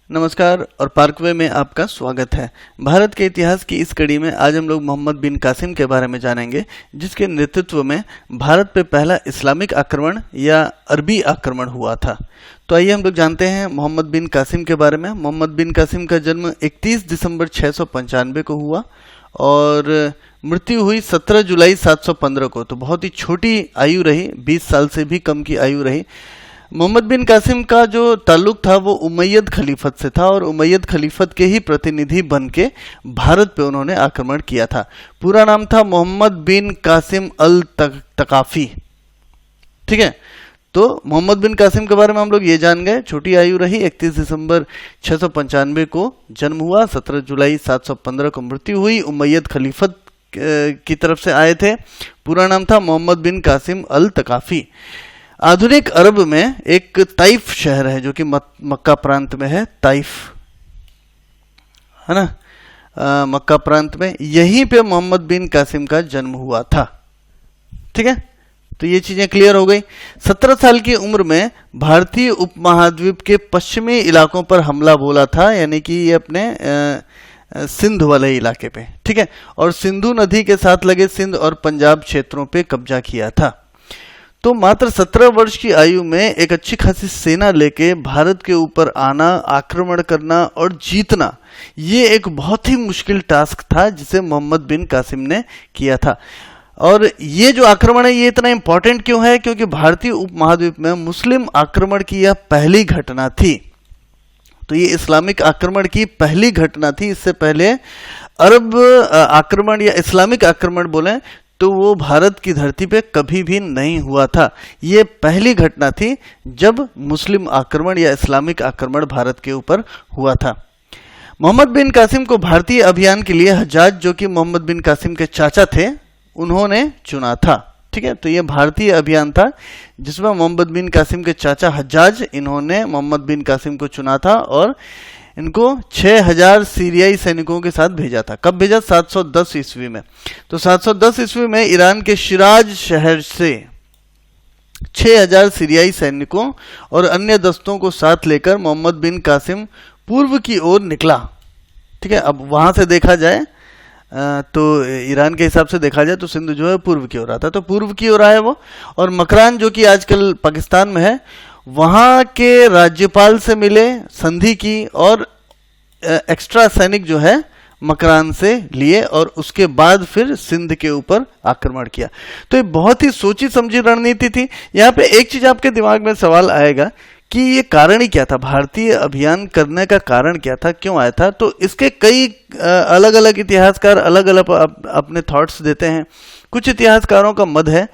नमस्कार और पार्कवे में आपका स्वागत है। भारत के इतिहास की इस कड़ी में आज हम लोग मोहम्मद बिन कासिम के बारे में जानेंगे, जिसके नेतृत्व में भारत पे पहला इस्लामिक आक्रमण या अरबी आक्रमण हुआ था। तो आइए हम लोग जानते हैं मोहम्मद बिन कासिम के बारे में। मोहम्मद बिन कासिम का जन्म 31 दिसंबर 695 को हुआ और मृत्यु हुई 17 जुलाई 715 को। तो बहुत ही छोटी आयु रही, 20 साल से भी कम की आयु रही। मोहम्मद बिन कासिम का जो ताल्लुक था वो उमैयद खलीफत से था और उमैयद खलीफत के ही प्रतिनिधि बन के भारत पे उन्होंने आक्रमण किया था। पूरा नाम था मोहम्मद बिन कासिम अल तकाफी। ठीक है, तो मोहम्मद बिन कासिम के बारे में हम लोग ये जान गए। छोटी आयु रही, 31 दिसंबर 695 को जन्म हुआ, 17 जुलाई 715 को मृत्यु हुई। उमैयद खलीफत की तरफ से आए थे। पूरा नाम था मोहम्मद बिन कासिम अल तकाफी। आधुनिक अरब में एक ताइफ शहर है जो कि मक्का प्रांत में है। ताइफ है ना, मक्का प्रांत में, यहीं पे मोहम्मद बिन कासिम का जन्म हुआ था। ठीक है, तो ये चीजें क्लियर हो गई। 17 साल की उम्र में भारतीय उपमहाद्वीप के पश्चिमी इलाकों पर हमला बोला था, यानी कि ये अपने सिंध वाले इलाके पे। ठीक है, और सिंधु नदी के साथ लगे सिंध और पंजाब क्षेत्रों पे कब्जा किया था। तो मात्र 17 वर्ष की आयु में एक अच्छी खासी सेना लेके भारत के ऊपर आना, आक्रमण करना और जीतना, ये एक बहुत ही मुश्किल टास्क था जिसे मोहम्मद बिन कासिम ने किया था। और ये जो आक्रमण है ये इतना इंपॉर्टेंट क्यों है? क्योंकि भारतीय उपमहाद्वीप में मुस्लिम आक्रमण की यह पहली घटना थी। तो ये इस्लामिक आक्रमण की पहली घटना थी। इससे पहले अरब आक्रमण या इस्लामिक आक्रमण बोले तो वो भारत की धरती पे कभी भी नहीं हुआ था। ये पहली घटना थी जब मुस्लिम आक्रमण या इस्लामिक आक्रमण भारत के ऊपर हुआ था। मोहम्मद बिन कासिम को भारतीय अभियान के लिए हज्जाज, जो कि मोहम्मद बिन कासिम के चाचा थे, उन्होंने चुना था। ठीक है, तो ये भारतीय अभियान था जिसमें मोहम्मद बिन कासिम के चाचा हज्जाज, इन्होंने मोहम्मद बिन कासिम को चुना था और इनको 6000 सीरियाई सैनिकों के साथ भेजा था। कब भेजा? 710 ईस्वी में। तो 710 ईस्वी में ईरान के शिराज शहर से 6000 सीरियाई सैनिकों और अन्य दस्तों को साथ लेकर मोहम्मद बिन कासिम पूर्व की ओर निकला। ठीक है, अब वहां से देखा जाए तो ईरान के हिसाब से देखा जाए तो सिंध जो है पूर्व की ओर आता है, तो पूर्व की ओर आए वो। और मकरान, जो कि आजकल पाकिस्तान में है, वहां के राज्यपाल से मिले, संधि की और एक्स्ट्रा सैनिक जो है मकरान से लिए और उसके बाद फिर सिंध के ऊपर आक्रमण किया। तो ये बहुत ही सोची समझी रणनीति थी। यहाँ पे एक चीज आपके दिमाग में सवाल आएगा कि ये कारण ही क्या था, भारतीय अभियान करने का कारण क्या था, क्यों आया था? तो इसके कई अलग अलग इतिहासकार अलग अलग अपने थॉट्स देते हैं। कुछ इतिहासकारों का मत है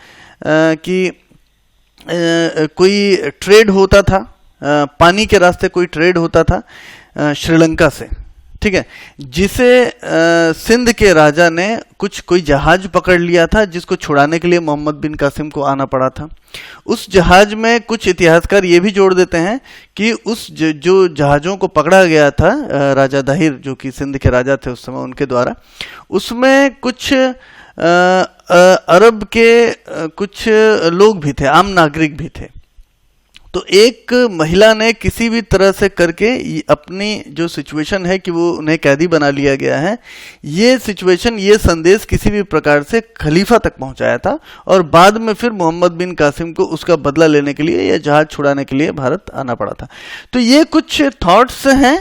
कि कोई ट्रेड होता था, पानी के रास्ते कोई ट्रेड होता था श्रीलंका से। ठीक है, जिसे सिंध के राजा ने कोई जहाज पकड़ लिया था, जिसको छुड़ाने के लिए मोहम्मद बिन कासिम को आना पड़ा था। उस जहाज में कुछ इतिहासकार ये भी जोड़ देते हैं कि उस जो जहाजों को पकड़ा गया था राजा दाहिर, जो कि सिंध के राजा थे उस समय, उनके द्वारा, उसमें कुछ अरब के कुछ लोग भी थे, आम नागरिक भी थे। तो एक महिला ने किसी भी तरह से करके अपनी जो सिचुएशन है कि वो उन्हें कैदी बना लिया गया है, ये सिचुएशन, ये संदेश किसी भी प्रकार से खलीफा तक पहुंचाया था और बाद में फिर मोहम्मद बिन कासिम को उसका बदला लेने के लिए या जहाज छुड़ाने के लिए भारत आना पड़ा था। तो ये कुछ थॉट्स हैं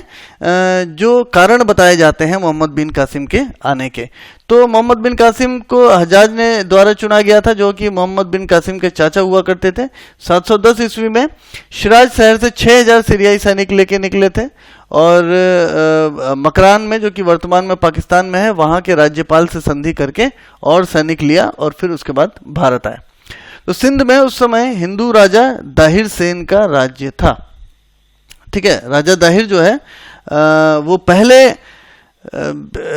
जो कारण बताए जाते हैं मोहम्मद बिन कासिम के आने के। तो मोहम्मद बिन कासिम को हज्जाज ने द्वारा चुना गया था, जो कि मोहम्मद बिन कासिम के चाचा हुआ करते थे। 710 ईस्वी में शिराज शहर से 6000 सीरियाई सैनिक लेके निकले थे और मकरान में, जो कि वर्तमान में पाकिस्तान में है, वहां के राज्यपाल से संधि करके और सैनिक लिया और फिर उसके बाद भारत आए। तो सिंध में उस समय हिंदू राजा दाहिर सेन का राज्य था। ठीक है, राजा दाहिर जो है वो पहले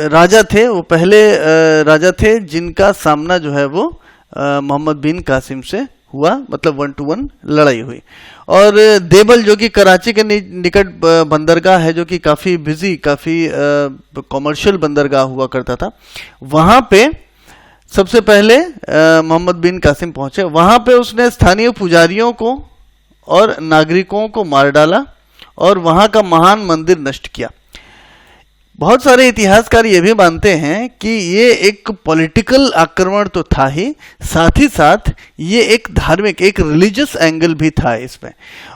राजा थे, वो पहले राजा थे जिनका सामना जो है वो मोहम्मद बिन कासिम से हुआ, मतलब 1 to 1 लड़ाई हुई। और देबल, जो कि कराची के निकट बंदरगाह है, जो कि काफ़ी बिजी, काफ़ी कॉमर्शियल बंदरगाह हुआ करता था, वहाँ पे सबसे पहले मोहम्मद बिन कासिम पहुंचे। वहाँ पे उसने स्थानीय पुजारियों को और नागरिकों को मार डाला और वहां का महान मंदिर नष्ट किया। बहुत सारे इतिहासकार ये भी मानते हैं कि ये एक पॉलिटिकल आक्रमण तो था ही, साथ ही साथ ये एक धार्मिक, एक रिलीजियस एंगल भी था इसमें।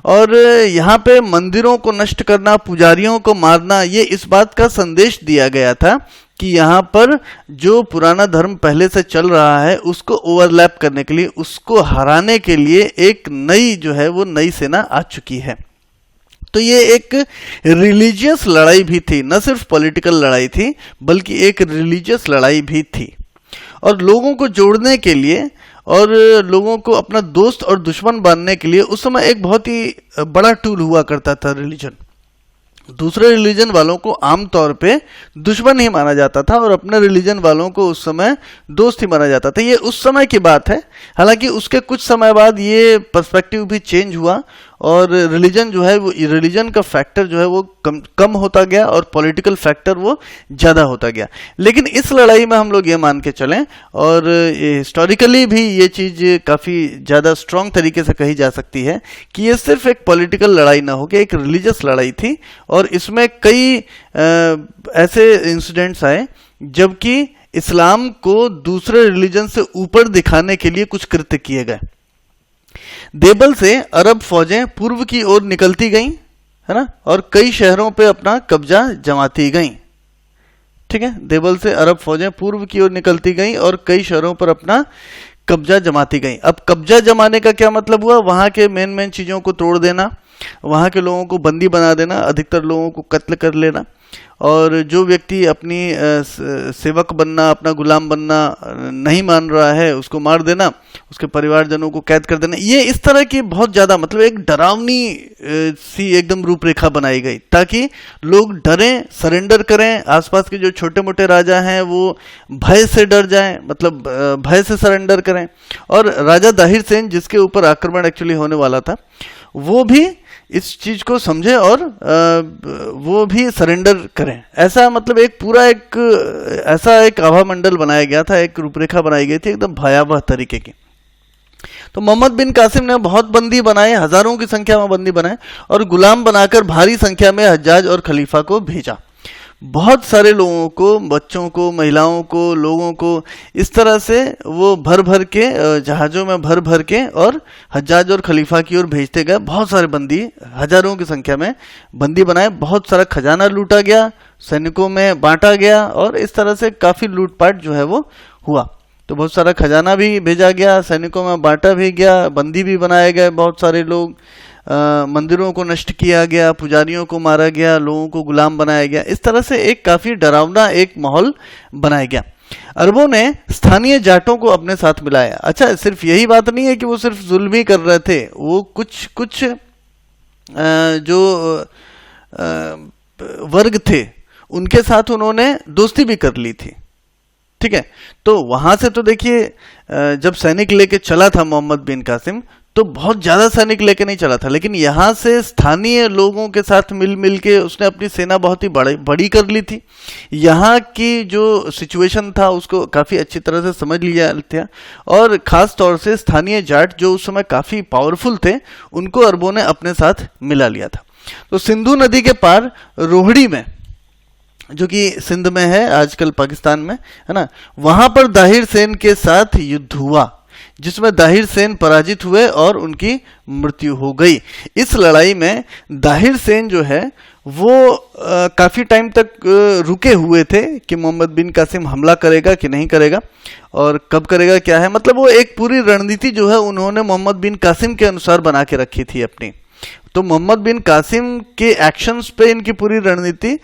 और यहाँ पे मंदिरों को नष्ट करना, पुजारियों को मारना, ये इस बात का संदेश दिया गया था कि यहाँ पर जो पुराना धर्म पहले से चल रहा है उसको ओवरलैप करने के लिए, उसको हराने के लिए एक नई जो है वो नई सेना आ चुकी है। तो ये एक रिलीजियस लड़ाई भी थी, न सिर्फ पॉलिटिकल लड़ाई थी बल्कि एक रिलीजियस लड़ाई भी थी। और लोगों को जोड़ने के लिए और लोगों को अपना दोस्त और दुश्मन बांधने के लिए उस समय एक बहुत ही बड़ा टूल हुआ करता था रिलीजन। दूसरे रिलीजन वालों को आमतौर पे दुश्मन ही माना जाता था और अपने रिलीजन वालों को उस समय दोस्त ही माना जाता था। ये उस समय की बात है। हालांकि उसके कुछ समय बाद ये पर्सपेक्टिव भी चेंज हुआ और रिलीजन जो है वो, रिलीजन का फैक्टर जो है वो कम होता गया और पॉलिटिकल फैक्टर वो ज़्यादा होता गया। लेकिन इस लड़ाई में हम लोग ये मान के चलें और हिस्टोरिकली भी ये चीज़ काफ़ी ज़्यादा स्ट्रॉन्ग तरीके से कही जा सकती है कि ये सिर्फ एक पॉलिटिकल लड़ाई ना होकर एक रिलीजियस लड़ाई थी। और इसमें कई ऐसे इंसिडेंट्स आए जबकि इस्लाम को दूसरे रिलीजन से ऊपर दिखाने के लिए कुछ कृत्य किए गए। देबल से अरब फौजें पूर्व की ओर निकलती गईं, है ना, और कई शहरों पे अपना कब्जा जमाती गईं। ठीक है, देबल से अरब फौजें पूर्व की ओर निकलती गईं और कई शहरों पर अपना कब्जा जमाती गईं। अब कब्जा जमाने का क्या मतलब हुआ? वहां के मेन चीजों को तोड़ देना, वहां के लोगों को बंदी बना देना, अधिकतर लोगों को कत्ल कर लेना, और जो व्यक्ति अपनी सेवक बनना, अपना गुलाम बनना नहीं मान रहा है उसको मार देना, उसके परिवारजनों को कैद कर देना। ये इस तरह की बहुत ज़्यादा, मतलब एक डरावनी सी एकदम रूपरेखा बनाई गई ताकि लोग डरें, सरेंडर करें। आसपास के जो छोटे मोटे राजा हैं वो भय से डर जाएं, मतलब भय से सरेंडर करें। और राजा दाहिर सेन, जिसके ऊपर आक्रमण एक्चुअली होने वाला था, वो भी इस चीज को समझे और वो भी सरेंडर करें। ऐसा मतलब एक पूरा एक ऐसा एक आभा मंडल बनाया गया था, एक रूपरेखा बनाई गई थी एकदम भयावह तरीके की। तो मोहम्मद बिन कासिम ने बहुत बंदी बनाए, हजारों की संख्या में बंदी बनाए और गुलाम बनाकर भारी संख्या में हज्जाज और खलीफा को भेजा। बहुत सारे लोगों को, बच्चों को, महिलाओं को, लोगों को इस तरह से वो भर भर के जहाज़ों में भर भर के और हज्जाज और खलीफा की ओर भेजते गए। बहुत सारे बंदी, हजारों की संख्या में बंदी बनाए। बहुत सारा खजाना लूटा गया, सैनिकों में बांटा गया और इस तरह से काफ़ी लूटपाट जो है वो हुआ। तो बहुत सारा खजाना भी भेजा गया, सैनिकों में बांटा भी गया, बंदी भी बनाए गए बहुत सारे लोग, मंदिरों को नष्ट किया गया, पुजारियों को मारा गया, लोगों को गुलाम बनाया गया। इस तरह से एक काफी डरावना एक माहौल बनाया गया। अरबों ने स्थानीय जाटों को अपने साथ मिलाया। अच्छा, सिर्फ यही बात नहीं है कि वो सिर्फ जुल्म ही कर रहे थे, वो कुछ जो वर्ग थे उनके साथ उन्होंने दोस्ती भी कर ली थी। ठीक है, तो वहां से तो देखिए जब सैनिक लेके चला था मोहम्मद बिन कासिम, तो बहुत ज्यादा सैनिक लेके नहीं चला था, लेकिन यहाँ से स्थानीय लोगों के साथ मिल के उसने अपनी सेना बहुत ही बड़ी कर ली थी। यहाँ की जो सिचुएशन था उसको काफी अच्छी तरह से समझ लिया था और खास तौर से स्थानीय जाट जो उस समय काफी पावरफुल थे, उनको अरबों ने अपने साथ मिला लिया था। तो सिंधु नदी के पार रोहड़ी में, जो कि सिंध में है आजकल पाकिस्तान में, है ना, वहां पर दाहिर सेन के साथ युद्ध हुआ जिसमें दाहिर सेन पराजित हुए और उनकी मृत्यु हो गई। इस लड़ाई में दाहिर सेन जो है वो काफी टाइम तक रुके हुए थे कि मोहम्मद बिन कासिम हमला करेगा कि नहीं करेगा और कब करेगा, क्या है, मतलब वो एक पूरी रणनीति जो है उन्होंने मोहम्मद बिन कासिम के अनुसार बना के रखी थी अपनी। तो मोहम्मद बिन कासिम के एक्शंस पे इनकी पूरी रणनीति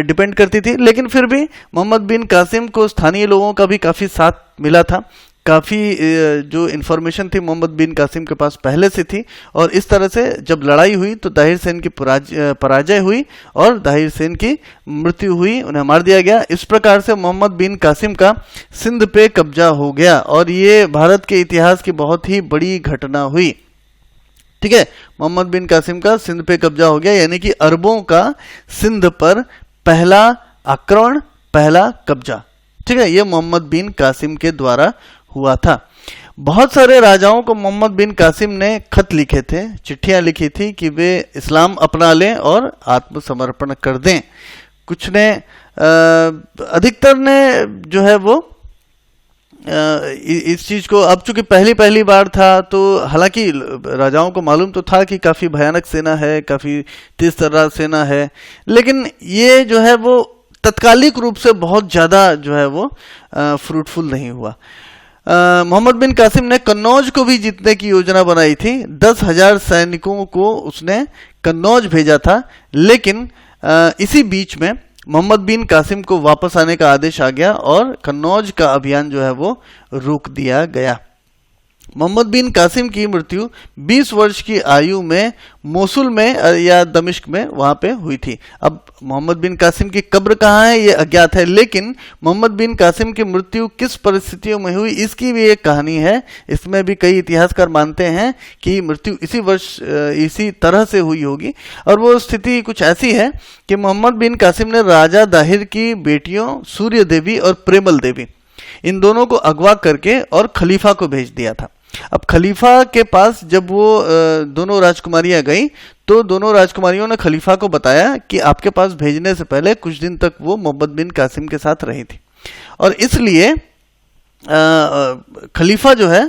डिपेंड करती थी, लेकिन फिर भी मोहम्मद बिन कासिम को स्थानीय लोगों का भी काफ़ी साथ मिला था। काफ़ी जो इन्फॉर्मेशन थी मोहम्मद बिन कासिम के पास पहले से थी और इस तरह से जब लड़ाई हुई तो दाहिर सेन की पराजय हुई और दाहिर सेन की मृत्यु हुई, उन्हें मार दिया गया। इस प्रकार से मोहम्मद बिन कासिम का सिंध पे कब्जा हो गया और ये भारत के इतिहास की बहुत ही बड़ी घटना हुई। ठीक है, मोहम्मद बिन कासिम का सिंध पे कब्जा हो गया, यानी कि अरबों का सिंध पर पहला आक्रमण, पहला कब्जा। ठीक है, ये मोहम्मद बिन कासिम के द्वारा हुआ था। बहुत सारे राजाओं को मोहम्मद बिन कासिम ने खत लिखे थे, चिट्ठियां लिखी थी कि वे इस्लाम अपना लें और आत्मसमर्पण कर दें। कुछ ने अधिकतर ने जो है वो इस चीज को, अब चूंकि पहली बार था तो हालांकि राजाओं को मालूम तो था कि काफी भयानक सेना है, काफी तेज तर्रार सेना है, लेकिन ये जो है वो तत्कालिक रूप से बहुत ज्यादा जो है वो फ्रूटफुल नहीं हुआ। मोहम्मद बिन कासिम ने कन्नौज को भी जीतने की योजना बनाई थी। 10,000 सैनिकों को उसने कन्नौज भेजा था, लेकिन इसी बीच में मोहम्मद बिन कासिम को वापस आने का आदेश आ गया और कन्नौज का अभियान जो है वो रोक दिया गया। मोहम्मद बिन कासिम की मृत्यु 20 वर्ष की आयु में मोसुल में या दमिश्क में वहां पे हुई थी। अब मोहम्मद बिन कासिम की कब्र कहाँ है ये अज्ञात है, लेकिन मोहम्मद बिन कासिम की मृत्यु किस परिस्थितियों में हुई इसकी भी एक कहानी है। इसमें भी कई इतिहासकार मानते हैं कि मृत्यु इसी वर्ष इसी तरह से हुई होगी, और वो स्थिति कुछ ऐसी है कि मोहम्मद बिन कासिम ने राजा दाहिर की बेटियों सूर्य देवी और प्रेमल देवी, इन दोनों को अगवा करके और खलीफा को भेज दिया था। अब खलीफा के पास जब वो दोनों राजकुमारियां गई तो दोनों राजकुमारियों ने खलीफा को बताया कि आपके पास भेजने से पहले कुछ दिन तक वो मोहम्मद बिन कासिम के साथ रही थी, और इसलिए खलीफा जो है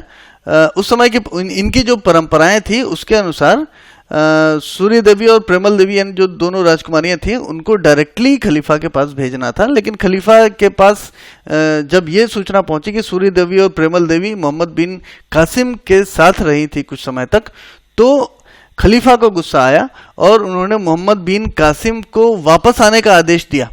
उस समय की इनकी जो परंपराएं थी उसके अनुसार सूर्य देवी और प्रेमल देवी यानी जो दोनों राजकुमारियां थी उनको डायरेक्टली खलीफा के पास भेजना था। लेकिन खलीफा के पास जब ये सूचना पहुंची कि सूर्य देवी और प्रेमल देवी मोहम्मद बिन कासिम के साथ रही थी कुछ समय तक, तो खलीफा को गुस्सा आया और उन्होंने मोहम्मद बिन कासिम को वापस आने का आदेश दिया,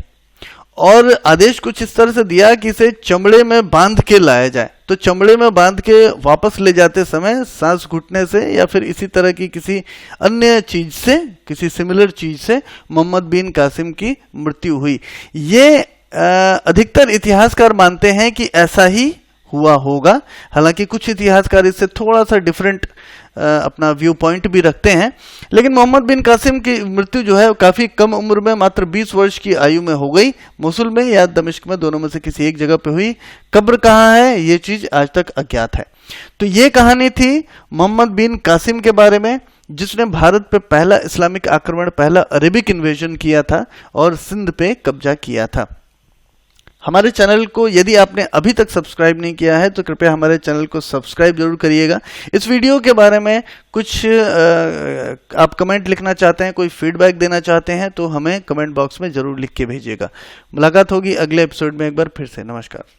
और आदेश कुछ इस तरह से दिया कि इसे चमड़े में बांध के लाया जाए। तो चमड़े में बांध के वापस ले जाते समय सांस घुटने से या फिर इसी तरह की किसी अन्य चीज से, किसी सिमिलर चीज से मोहम्मद बिन कासिम की मृत्यु हुई। ये अधिकतर इतिहासकार मानते हैं कि ऐसा ही हुआ होगा। हालांकि कुछ इतिहासकार इससे थोड़ा सा डिफरेंट अपना व्यू पॉइंट भी रखते हैं, लेकिन मोहम्मद बिन कासिम की मृत्यु जो है काफी कम उम्र में, मात्र 20 वर्ष की आयु में हो गई। मोसुल में या दमिश्क में, दोनों में से किसी एक जगह पे हुई। कब्र कहाँ है ये चीज आज तक अज्ञात है। तो ये कहानी थी मोहम्मद बिन कासिम के बारे में, जिसने भारत पे पहला इस्लामिक आक्रमण, पहला अरेबिक इन्वेजन किया था और सिंध पे कब्जा किया था। हमारे चैनल को यदि आपने अभी तक सब्सक्राइब नहीं किया है तो कृपया हमारे चैनल को सब्सक्राइब जरूर करिएगा। इस वीडियो के बारे में कुछ आप कमेंट लिखना चाहते हैं, कोई फीडबैक देना चाहते हैं तो हमें कमेंट बॉक्स में जरूर लिख के भेजिएगा। मुलाकात होगी अगले एपिसोड में एक बार फिर से। नमस्कार।